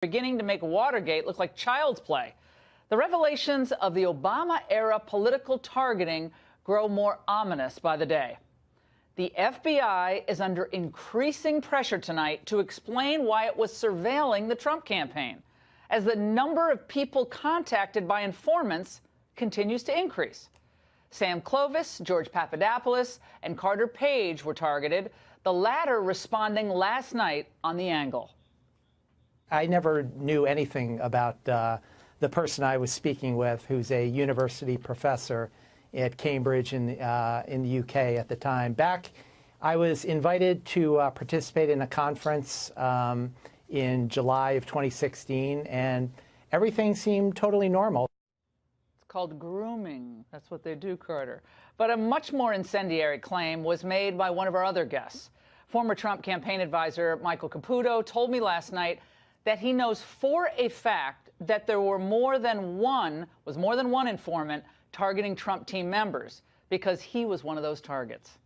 beginning to make Watergate look like child's play. The revelations of the Obama-era political targeting grow more ominous by the day. The FBI is under increasing pressure tonight to explain why it was surveilling the Trump campaign, as the number of people contacted by informants continues to increase. Sam Clovis, George Papadopoulos, and Carter Page were targeted, the latter responding last night on the angle. I never knew anything about the person I was speaking with, who's a university professor at Cambridge in the UK at the time. I was invited to participate in a conference in July of 2016, and everything seemed totally normal. It's called grooming. That's what they do, Carter. But a much more incendiary claim was made by one of our other guests. Former Trump campaign advisor Michael Caputo told me last night that he knows for a fact that there was more than one informant targeting Trump team members, because he was one of those targets.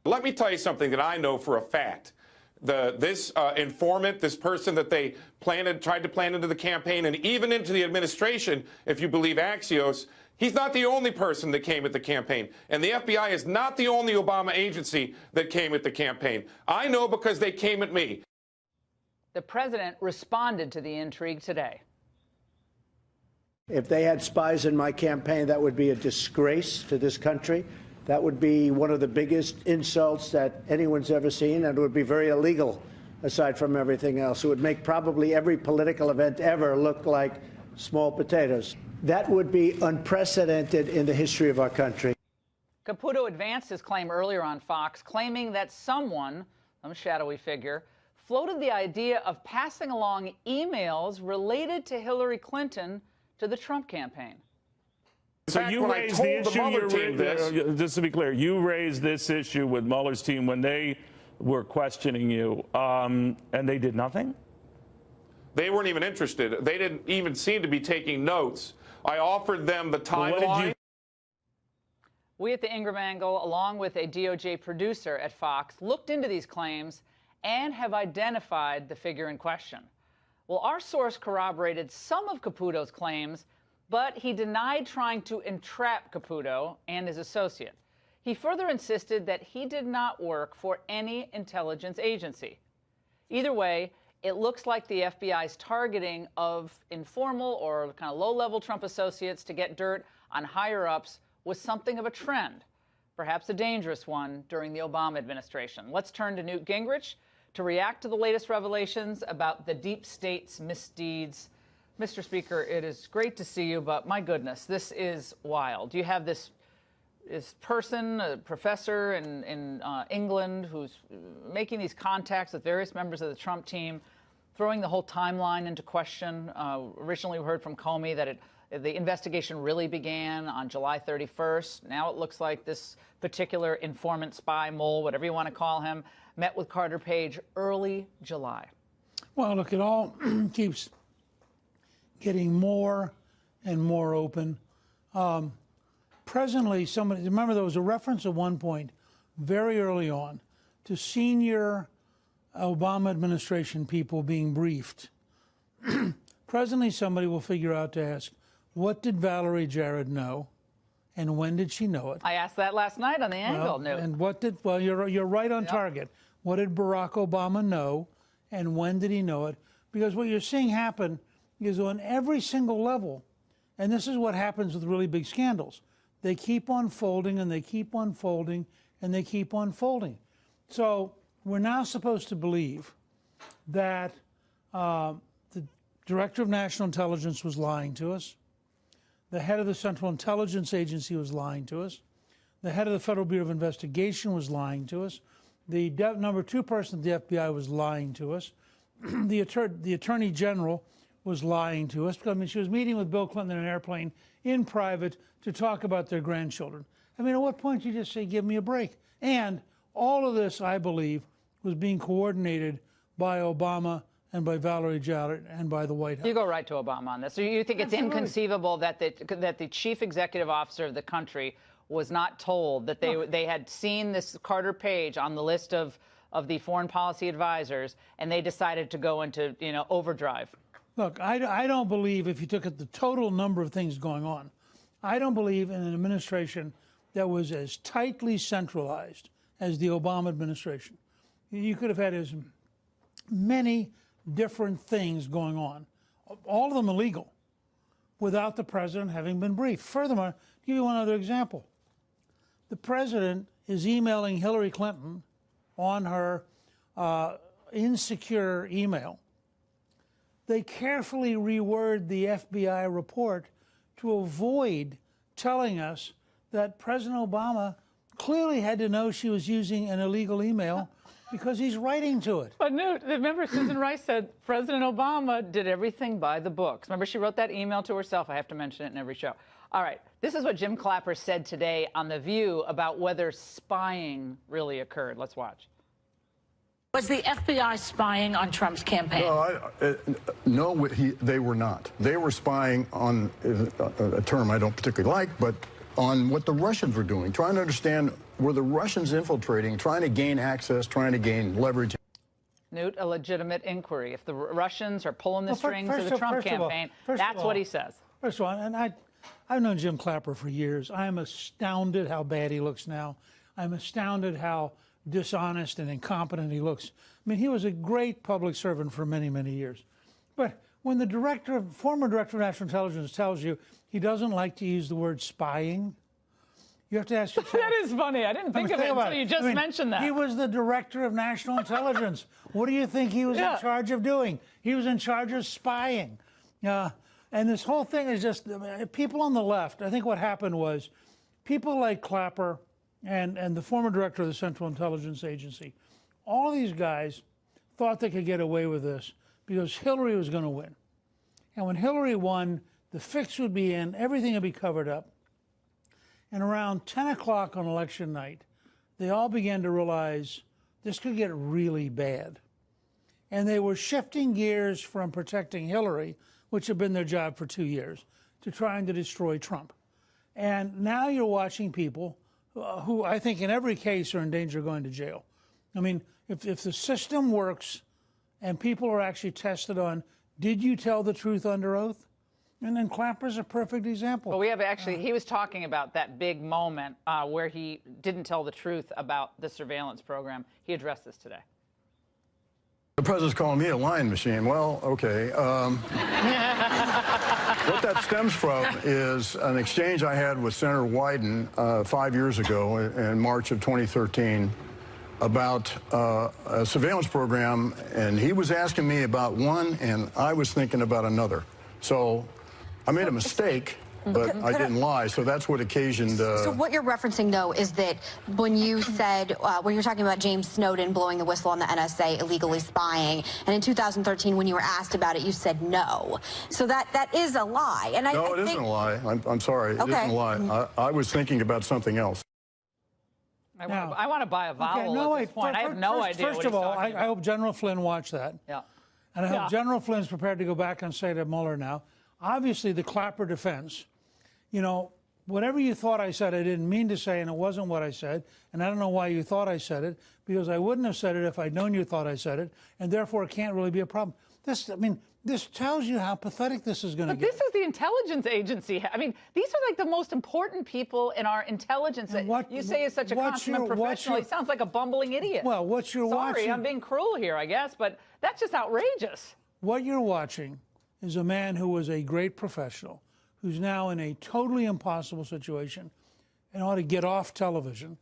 Let me tell you something that I know for a fact. This informant, this person that they tried to plan into the campaign and even into the administration, if you believe Axios, he's not the only person that came at the campaign. And the FBI is not the only Obama agency that came at the campaign. I know because they came at me. The president responded to the intrigue today. If they had spies in my campaign, that would be a disgrace to this country. That would be one of the biggest insults that anyone's ever seen, and it would be very illegal, aside from everything else. It would make probably every political event ever look like small potatoes. That would be unprecedented in the history of our country. Caputo advanced his claim earlier on Fox, claiming that someone, some shadowy figure, floated the idea of passing along emails related to Hillary Clinton to the Trump campaign. So you raised the issue, just to be clear, you raised this issue with Mueller's team when they were questioning you, and they did nothing? They weren't even interested. They didn't even seem to be taking notes. I offered them the timeline. We at the Ingram Angle, along with a DOJ producer at Fox, looked into these claims and have identified the figure in question. Well, our source corroborated some of Caputo's claims, but he denied trying to entrap Caputo and his associate. He further insisted that he did not work for any intelligence agency. Either way, it looks like the FBI's targeting of informal or kind of low-level Trump associates to get dirt on higher-ups was something of a trend, perhaps a dangerous one during the Obama administration. Let's turn to Newt Gingrich to react to the latest revelations about the deep state's misdeeds. Mr. Speaker, it is great to see you, but my goodness, this is wild. You have this person, a professor in England, who's making these contacts with various members of the Trump team, throwing the whole timeline into question. Originally, we heard from Comey that the investigation really began on July 31st. Now it looks like this particular informant, spy, mole, whatever you want to call him, met with Carter Page early July. Well, look, it all keeps getting more and more open. Presently, remember there was a reference at one point, very early on, to senior Obama administration people being briefed. Presently, somebody will figure out to ask, what did Valerie Jarrett know, and when did she know it? I asked that last night on the angle, Newt. And well, you're right on target. What did Barack Obama know, and when did he know it? Because what you're seeing happen is on every single level, and this is what happens with really big scandals. They keep on folding, and they keep on folding, and they keep on folding. So we're now supposed to believe that the Director of National Intelligence was lying to us, the head of the Central Intelligence Agency was lying to us, the head of the Federal Bureau of Investigation was lying to us, the number 2 person at the FBI was lying to us, the Attorney General was lying to us. I mean, she was meeting with Bill Clinton in an airplane in private to talk about their grandchildren. I mean, at what point do you just say, give me a break? And all of this, I believe, was being coordinated by Obama and by Valerie Jarrett and by the White House. You go right to Obama on this. So you think it's inconceivable that the chief executive officer of the country was not told that they had seen this Carter Page on the list of of the foreign policy advisors, and they decided to go into, overdrive. Look, I don't believe, if you took at the total number of things going on, I don't believe in an administration that was as tightly centralized as the Obama administration. You could have had as many different things going on, all of them illegal, without the president having been briefed. Furthermore, I'll give you one other example. The president is emailing Hillary Clinton on her insecure email. They carefully reword the FBI report to avoid telling us that President Obama clearly had to know she was using an illegal email because he's writing to it. But Newt, remember Susan Rice said President Obama did everything by the books. Remember she wrote that email to herself. I have to mention it in every show. All right, this is what Jim Clapper said today on The View about whether spying really occurred. Let's watch. Was the FBI spying on Trump's campaign? No, they were not. They were spying on a term I don't particularly like, but on what the Russians were doing, trying to understand, were the Russians infiltrating, trying to gain access, trying to gain leverage. Newt, a legitimate inquiry. If the Russians are pulling the strings of the Trump campaign, that's what he says. First of all, and I've known Jim Clapper for years. I am astounded how bad he looks now. I'm astounded how dishonest and incompetent he looks. I mean, he was a great public servant for many, many years. But when the former director of national intelligence tells you he doesn't like to use the word spying, you have to ask yourself. That is funny. I didn't think of it until you just mentioned that. He was the director of national intelligence. What do you think he was in charge of doing? He was in charge of spying. And this whole thing is just, people on the left, I think what happened was people like Clapper and the former director of the Central Intelligence Agency, all these guys thought they could get away with this because Hillary was going to win. And when Hillary won, the fix would be in, everything would be covered up. And around 10 o'clock on election night, they all began to realize this could get really bad. And they were shifting gears from protecting Hillary, which had been their job for 2 years, to trying to destroy Trump. And now you're watching people who I think in every case are in danger of going to jail. I mean, if the system works and people are actually tested on, did you tell the truth under oath? And then Clapper's a perfect example. Well, we have actually, he was talking about that big moment where he didn't tell the truth about the surveillance program. He addressed this today. The president's calling me a lying machine. Well, okay. What that stems from is an exchange I had with Senator Wyden 5 years ago in March of 2013 about a surveillance program, and he was asking me about one, and I was thinking about another. So I made a mistake, but I didn't lie, so that's what occasioned... So what you're referencing, though, is that when you said, when you were talking about James Snowden blowing the whistle on the NSA illegally spying, and in 2013 when you were asked about it, you said no. So that is a lie. And no, it isn't a lie. I'm sorry, it isn't a lie. I was thinking about something else. I want to buy a vowel at this point. I have no idea what he's talking about. I hope General Flynn watched that. Yeah. And I hope General Flynn's prepared to go back and say to Mueller now, obviously the Clapper defense, you know, whatever you thought I said, I didn't mean to say, and it wasn't what I said, and I don't know why you thought I said it, because I wouldn't have said it if I'd known you thought I said it, and therefore it can't really be a problem. This tells you how pathetic this is going to get. But this is the intelligence agency. I mean, these are like the most important people in our intelligence. You say is such a consummate professional. He sounds like a bumbling idiot. Well, what you're watching... Sorry, I'm being cruel here, I guess, but that's just outrageous. What you're watching is a man who was a great professional, who's now in a totally impossible situation and ought to get off television,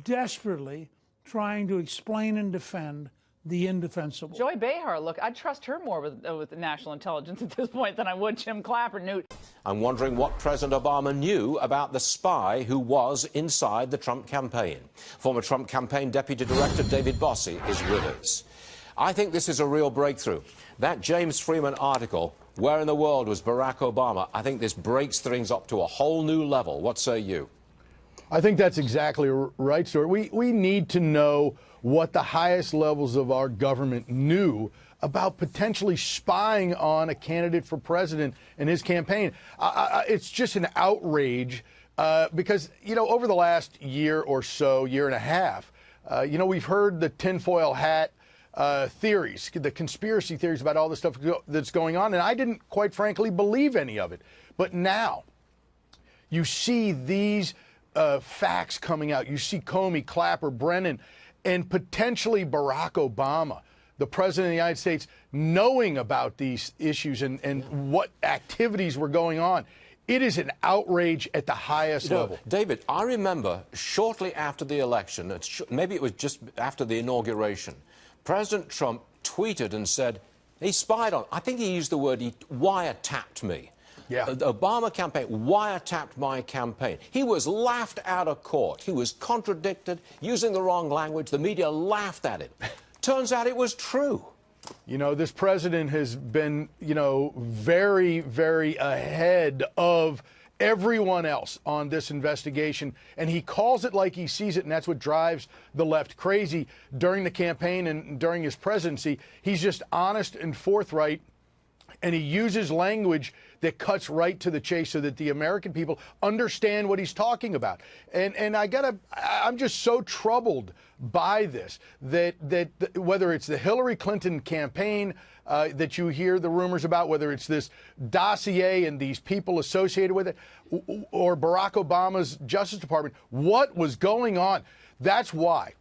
desperately trying to explain and defend the indefensible. Joy Behar, look, I'd trust her more with the national intelligence at this point than I would Jim Clapper. Newt. I'm wondering what President Obama knew about the spy who was inside the Trump campaign. Former Trump campaign Deputy Director David Bossie is with us. I think this is a real breakthrough. That James Freeman article, Where in the World Was Barack Obama? I think this breaks things up to a whole new level. What say you? I think that's exactly right, Stuart. We need to know what the highest levels of our government knew about potentially spying on a candidate for president and his campaign. It's just an outrage because, you know, over the last year or so, year and a half, You know, we've heard the tinfoil hat theories, the conspiracy theories about all the stuff that's going on, and I didn't, quite frankly, believe any of it. But now you see these facts coming out. You see Comey, Clapper, Brennan, and potentially Barack Obama, the president of the United States, knowing about these issues and what activities were going on. It is an outrage at the highest level. David, I remember shortly after the election, maybe it was just after the inauguration, President Trump tweeted and said he spied on, I think he used the word, he wiretapped me. Yeah. The Obama campaign wiretapped my campaign. He was laughed out of court. He was contradicted, using the wrong language. The media laughed at it. Turns out it was true. You know, this president has been, you know, very, very ahead of everyone else on this investigation, and he calls it like he sees it, and that's what drives the left crazy during the campaign and during his presidency. He's just honest and forthright, and he uses language that cuts right to the chase so that the American people understand what he's talking about. And I'm just so troubled by this, that whether it's the Hillary Clinton campaign that you hear the rumors about, whether it's this dossier and these people associated with it, or Barack Obama's Justice Department, what was going on? That's why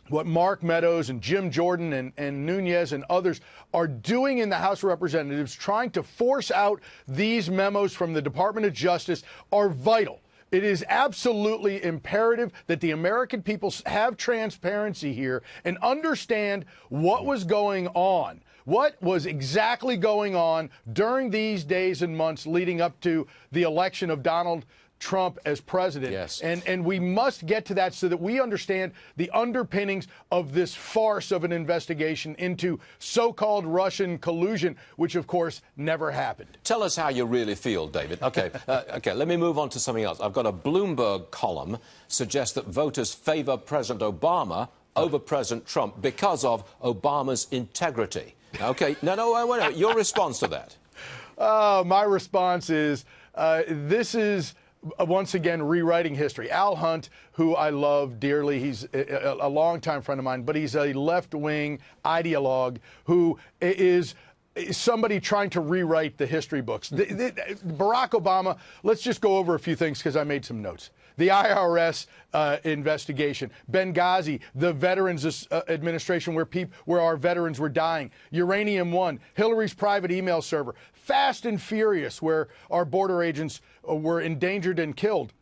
what Mark Meadows and Jim Jordan and Nunes and others are doing in the House of Representatives, trying to force out these memos from the Department of Justice, are vital. It is absolutely imperative that the American people have transparency here and understand what was going on. What was exactly going on during these days and months leading up to the election of Donald Trump as president. Yes. And we must get to that so that we understand the underpinnings of this farce of an investigation into so-called Russian collusion, which, of course, never happened. Tell us how you really feel, David. Okay, let me move on to something else. I've got a Bloomberg column suggests that voters favor President Obama over President Trump because of Obama's integrity. Okay, no, your response to that? My response is this is once again rewriting history. Al Hunt, who I love dearly, he's a longtime friend of mine, but he's a left-wing ideologue who is somebody trying to rewrite the history books. Barack Obama, let's just go over a few things because I made some notes. The IRS investigation, Benghazi, the Veterans Administration where our veterans were dying, Uranium One, Hillary's private email server, Fast and Furious, where our border agents were endangered and killed,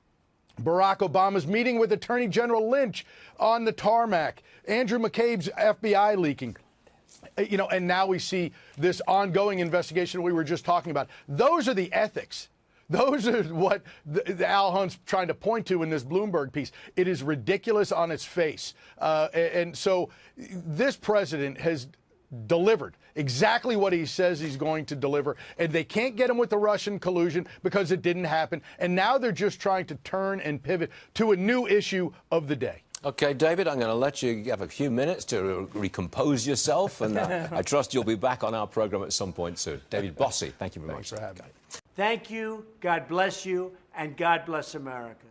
Barack Obama's meeting with Attorney General Lynch on the tarmac, Andrew McCabe's FBI leaking. You know, and now we see this ongoing investigation we were just talking about. Those are the ethics. Those are what the Al Hunt's trying to point to in this Bloomberg piece. It is ridiculous on its face. And so this president has delivered exactly what he says he's going to deliver, and they can't get him with the Russian collusion because it didn't happen. And now they're just trying to turn and pivot to a new issue of the day. Okay, David, I'm going to let you have a few minutes to recompose yourself, and I trust you'll be back on our program at some point soon. David Bossie, thank you very much. Thanks for having me. Thank you, God bless you, and God bless America.